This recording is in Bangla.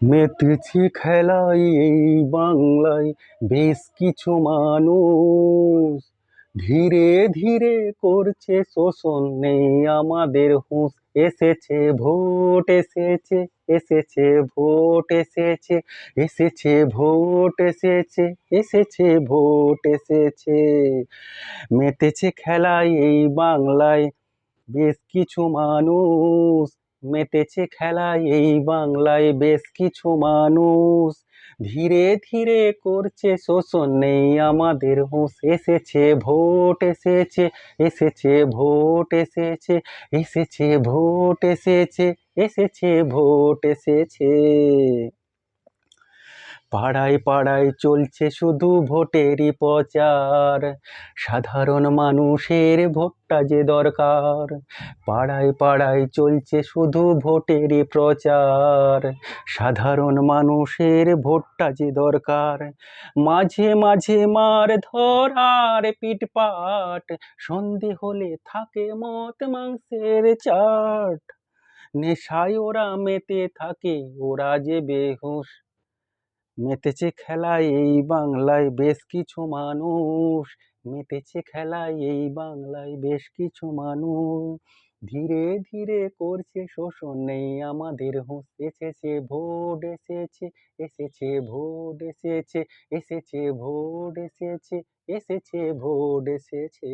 মেতেছে খেলায় এই বাংলায় বেশ কিছু মানুষ, ধীরে ধীরে করছে শোষণ, নেই আমাদের হুঁশ। এসেছে ভোট, এসেছে এসেছে ভোট, এসেছে এসেছে ভোট, এসেছে এসেছে ভোট, এসেছে। মেতেছে খেলায় এই বাংলায় বেশ কিছু মানুষ, মেতেছে খেলায় এই বাংলায় বেশ কিছু মানুষ, ধীরে ধীরে করছে শোষণ, নেই আমাদের হুঁশ। এসেছে ভোট, এসেছে এসেছে ভোট, এসেছে এসেছে ভোট, এসেছে এসেছে ভোট, এসেছে। পাড়ায় পাড়ায় চলছে শুধু ভোটেরই প্রচার, সাধারণ মানুষের ভোটটা যে দরকার। পাড়ায় পাড়ায় চলছে শুধু ভোটেরই প্রচার, সাধারণ মানুষের ভোটটা যে দরকার। মাঝে মাঝে মার ধর আর পিটপাট, সন্ধে হলে থাকে মদ মাংসের চাট। নেশায় ওরা মেতে থাকে, ওরা যে বেহুশ। মেতেছে খেলায় এই বাংলায় বেশ কিছু মানুষ, মেতেছে খেলায় এই বাংলায় বেশ কিছু মানুষ, ধীরে ধীরে করছে শোষণ, নেই আমাদের হুঁশ। এসেছে ভোট, এসেছে এসেছে ভোট, এসেছে এসেছে ভোট, এসেছে এসেছে ভোট, এসেছে।